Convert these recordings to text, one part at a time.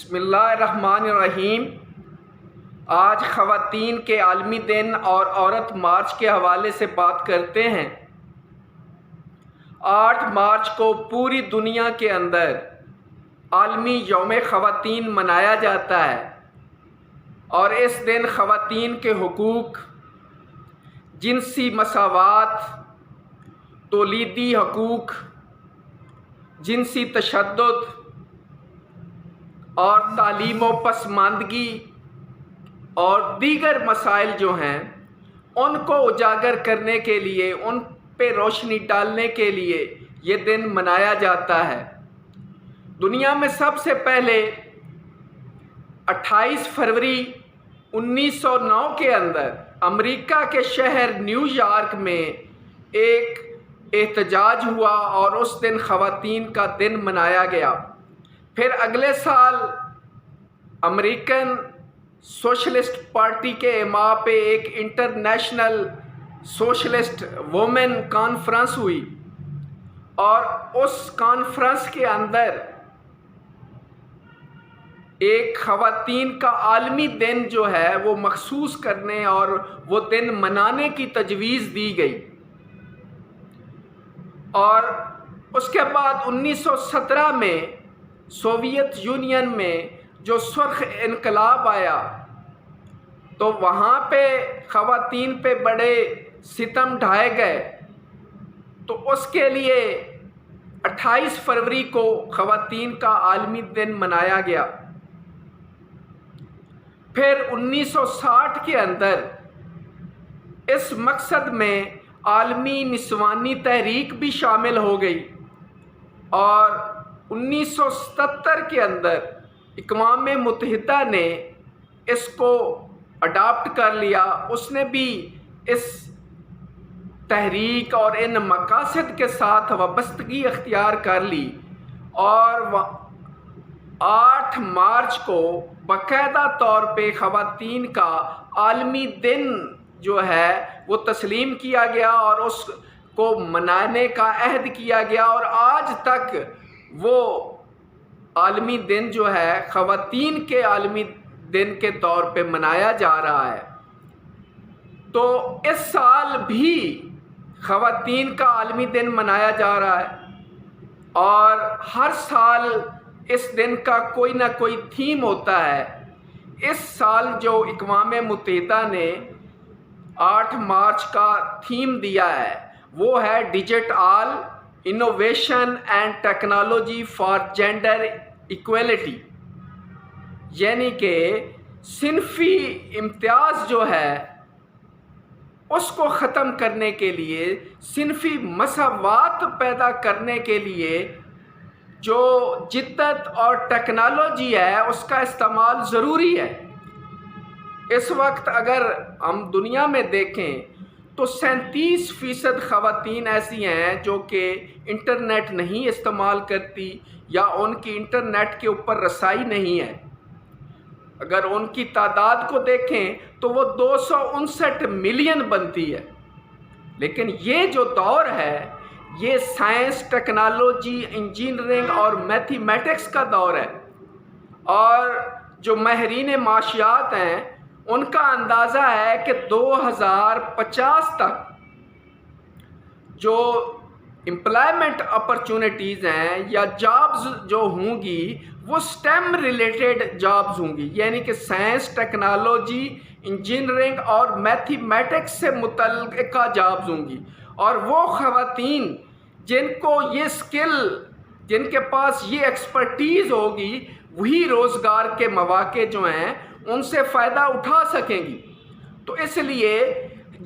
بسم اللہ الرحمن الرحیم۔ آج خواتین کے عالمی دن اور عورت مارچ کے حوالے سے بات کرتے ہیں۔ 8 مارچ کو پوری دنیا کے اندر عالمی یوم خواتین منایا جاتا ہے اور اس دن خواتین کے حقوق، جنسی مساوات، تولیدی حقوق، جنسی تشدد اور تعلیم و پسماندگی اور دیگر مسائل جو ہیں ان کو اجاگر کرنے کے لیے، ان پہ روشنی ڈالنے کے لیے یہ دن منایا جاتا ہے۔ دنیا میں سب سے پہلے 28 فروری 1909 کے اندر امریکہ کے شہر نیو یارک میں ایک احتجاج ہوا اور اس دن خواتین کا دن منایا گیا۔ پھر اگلے سال امریکن سوشلسٹ پارٹی کے اجماع پہ ایک انٹرنیشنل سوشلسٹ وومن کانفرنس ہوئی اور اس کانفرنس کے اندر ایک خواتین کا عالمی دن جو ہے وہ مخصوص کرنے اور وہ دن منانے کی تجویز دی گئی۔ اور اس کے بعد 1917 میں سوویت یونین میں جو سرخ انقلاب آیا تو وہاں پہ خواتین پہ بڑے ستم ڈھائے گئے، تو اس کے لیے 28 فروری کو خواتین کا عالمی دن منایا گیا۔ پھر 1960 کے اندر اس مقصد میں عالمی نسوانی تحریک بھی شامل ہو گئی اور 1977 کے اندر اقوام متحدہ نے اس کو اڈاپٹ کر لیا۔ اس نے بھی اس تحریک اور ان مقاصد کے ساتھ وابستگی اختیار کر لی اور 8 مارچ کو باقاعدہ طور پہ خواتین کا عالمی دن جو ہے وہ تسلیم کیا گیا اور اس کو منانے کا عہد کیا گیا، اور آج تک وہ عالمی دن جو ہے خواتین کے عالمی دن کے طور پہ منایا جا رہا ہے۔ تو اس سال بھی خواتین کا عالمی دن منایا جا رہا ہے اور ہر سال اس دن کا کوئی نہ کوئی تھیم ہوتا ہے۔ اس سال جو اقوام متحدہ نے 8 مارچ کا تھیم دیا ہے وہ ہے digital innovation and technology for gender equality, یعنی کہ صنفی امتیاز جو ہے اس کو ختم کرنے کے لیے، صنفی مساوات پیدا کرنے کے لیے جو جدت اور ٹیکنالوجی ہے اس کا استعمال ضروری ہے۔ اس وقت اگر ہم دنیا میں دیکھیں تو 37% خواتین ایسی ہیں جو کہ انٹرنیٹ نہیں استعمال کرتی یا ان کی انٹرنیٹ کے اوپر رسائی نہیں ہے۔ اگر ان کی تعداد کو دیکھیں تو وہ 259 ملین بنتی ہے۔ لیکن یہ جو دور ہے یہ سائنس، ٹیکنالوجی، انجینئرنگ اور میتھمیٹکس کا دور ہے، اور جو ماہرین معاشیات ہیں ان کا اندازہ ہے کہ 2050 تک جو امپلائمنٹ اپرچونٹیز ہیں یا جابز جو ہوں گی وہ سٹیم ریلیٹڈ جابز ہوں گی، یعنی کہ سائنس، ٹیکنالوجی، انجینئرنگ اور میتھمیٹکس سے متعلقہ جابز ہوں گی، اور وہ خواتین جن کو یہ سکل، جن کے پاس یہ ایکسپرٹیز ہوگی وہی روزگار کے مواقع جو ہیں ان سے فائدہ اٹھا سکیں گی۔ تو اس لیے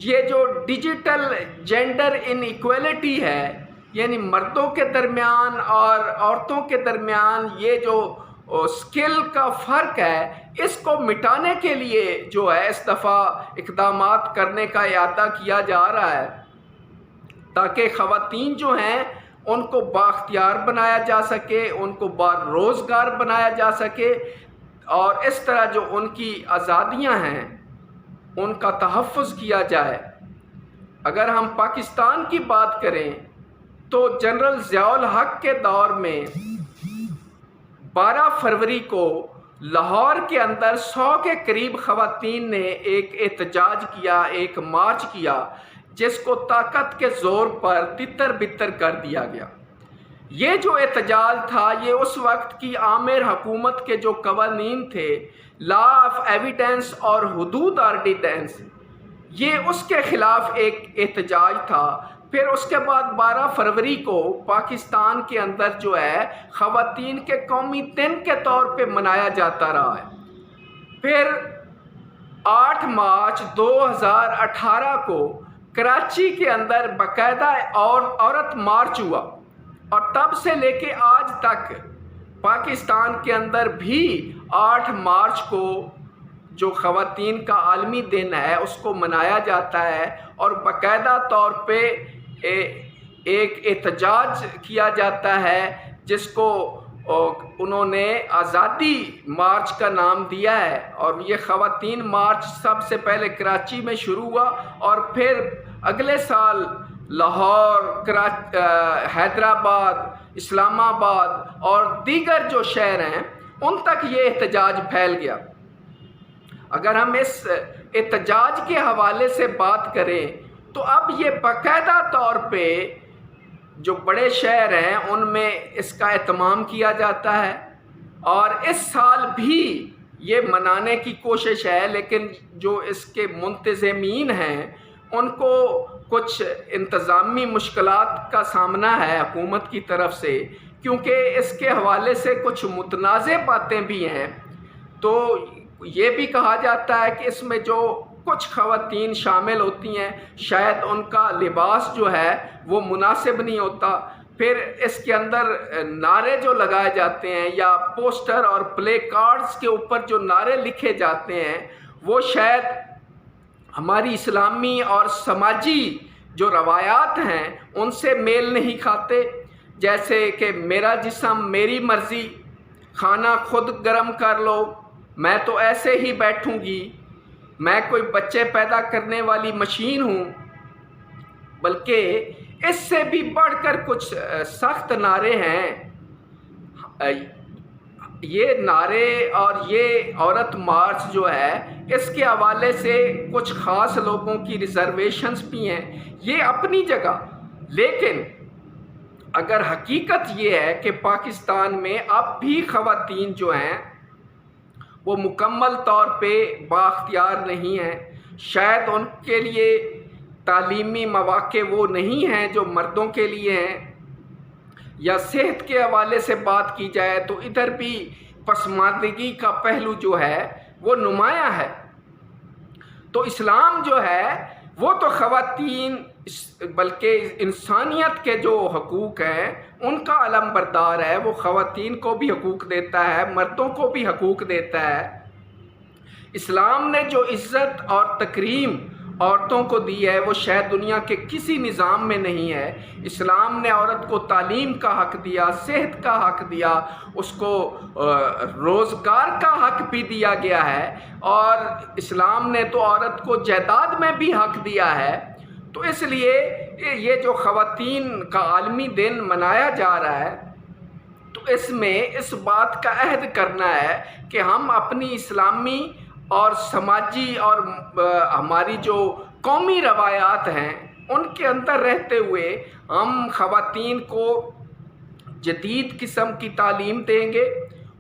یہ جو ڈیجیٹل جینڈر ان ایکویلٹی ہے، یعنی مردوں کے درمیان اور عورتوں کے درمیان یہ جو سکل کا فرق ہے، اس کو مٹانے کے لیے جو ہے اس دفعہ اقدامات کرنے کا اعادہ کیا جا رہا ہے تاکہ خواتین جو ہیں ان کو بااختیار بنایا جا سکے، ان کو باروزگار بنایا جا سکے، اور اس طرح جو ان کی آزادیاں ہیں ان کا تحفظ کیا جائے۔ اگر ہم پاکستان کی بات کریں تو جنرل ضیاء الحق کے دور میں 12 فروری کو لاہور کے اندر 100 کے قریب خواتین نے ایک احتجاج کیا، ایک مارچ کیا، جس کو طاقت کے زور پر تتر بتر کر دیا گیا۔ یہ جو احتجاج تھا یہ اس وقت کی آمر حکومت کے جو قوانین تھے، لا آف ایویڈنس اور حدود آرڈیننس، یہ اس کے خلاف ایک احتجاج تھا۔ پھر اس کے بعد 12 فروری کو پاکستان کے اندر جو ہے خواتین کے قومی دن کے طور پہ منایا جاتا رہا ہے۔ پھر 8 مارچ 2018 کو کراچی کے اندر باقاعدہ عورت مارچ ہوا، اور تب سے لے کے آج تک پاکستان کے اندر بھی 8 مارچ کو جو خواتین کا عالمی دن ہے اس کو منایا جاتا ہے، اور باقاعدہ طور پہ ایک احتجاج کیا جاتا ہے جس کو انہوں نے آزادی مارچ کا نام دیا ہے۔ اور یہ خواتین مارچ سب سے پہلے کراچی میں شروع ہوا، اور پھر اگلے سال لاہور، حیدرآباد، اسلام آباد اور دیگر جو شہر ہیں ان تک یہ احتجاج پھیل گیا۔ اگر ہم اس احتجاج کے حوالے سے بات کریں تو اب یہ باقاعدہ طور پہ جو بڑے شہر ہیں ان میں اس کا اہتمام کیا جاتا ہے، اور اس سال بھی یہ منانے کی کوشش ہے، لیکن جو اس کے منتظمین ہیں ان کو کچھ انتظامی مشکلات کا سامنا ہے حکومت کی طرف سے، کیونکہ اس کے حوالے سے کچھ متنازع باتیں بھی ہیں۔ تو یہ بھی کہا جاتا ہے کہ اس میں جو کچھ خواتین شامل ہوتی ہیں شاید ان کا لباس جو ہے وہ مناسب نہیں ہوتا، پھر اس کے اندر نعرے جو لگائے جاتے ہیں یا پوسٹر اور پلے کارڈز کے اوپر جو نعرے لکھے جاتے ہیں وہ شاید ہماری اسلامی اور سماجی جو روایات ہیں ان سے میل نہیں کھاتے، جیسے کہ میرا جسم میری مرضی، کھانا خود گرم کر لو، میں تو ایسے ہی بیٹھوں گی، میں کوئی بچے پیدا کرنے والی مشین ہوں۔ بلکہ اس سے بھی بڑھ کر کچھ سخت نعرے ہیں۔ یہ نعرے اور یہ عورت مارچ جو ہے اس کے حوالے سے کچھ خاص لوگوں کی ریزرویشنز بھی ہیں، یہ اپنی جگہ، لیکن اگر حقیقت یہ ہے کہ پاکستان میں اب بھی خواتین جو ہیں وہ مکمل طور پہ بااختیار نہیں ہیں، شاید ان کے لیے تعلیمی مواقع وہ نہیں ہیں جو مردوں کے لیے ہیں، یا صحت کے حوالے سے بات کی جائے تو ادھر بھی پسماندگی کا پہلو جو ہے وہ نمایاں ہے۔ تو اسلام جو ہے وہ تو خواتین بلکہ انسانیت کے جو حقوق ہیں ان کا علم بردار ہے، وہ خواتین کو بھی حقوق دیتا ہے، مردوں کو بھی حقوق دیتا ہے۔ اسلام نے جو عزت اور تکریم عورتوں کو دی ہے وہ شاید دنیا کے کسی نظام میں نہیں ہے۔ اسلام نے عورت کو تعلیم کا حق دیا، صحت کا حق دیا، اس کو روزگار کا حق بھی دیا گیا ہے، اور اسلام نے تو عورت کو جائیداد میں بھی حق دیا ہے۔ تو اس لیے یہ جو خواتین کا عالمی دن منایا جا رہا ہے تو اس میں اس بات کا عہد کرنا ہے کہ ہم اپنی اسلامی اور سماجی اور ہماری جو قومی روایات ہیں ان کے اندر رہتے ہوئے ہم خواتین کو جدید قسم کی تعلیم دیں گے،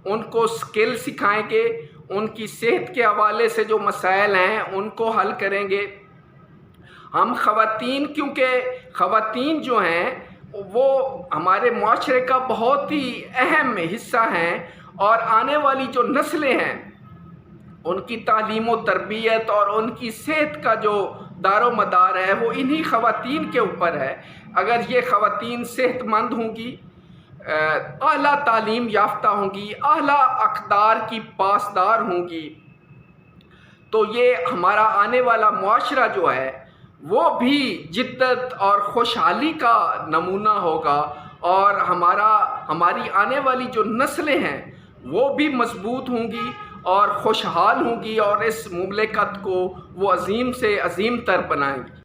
ان کو سکل سکھائیں گے، ان کی صحت کے حوالے سے جو مسائل ہیں ان کو حل کریں گے۔ ہم خواتین، کیونکہ خواتین جو ہیں وہ ہمارے معاشرے کا بہت ہی اہم حصہ ہیں، اور آنے والی جو نسلیں ہیں ان کی تعلیم و تربیت اور ان کی صحت کا جو دار و مدار ہے وہ انہی خواتین کے اوپر ہے۔ اگر یہ خواتین صحت مند ہوں گی، اعلیٰ تعلیم یافتہ ہوں گی، اعلیٰ اقدار کی پاسدار ہوں گی، تو یہ ہمارا آنے والا معاشرہ جو ہے وہ بھی جدت اور خوشحالی کا نمونہ ہوگا، اور ہماری آنے والی جو نسلیں ہیں وہ بھی مضبوط ہوں گی اور خوشحال ہوں گی، اور اس مملکت کو وہ عظیم سے عظیم تر بنائیں گی۔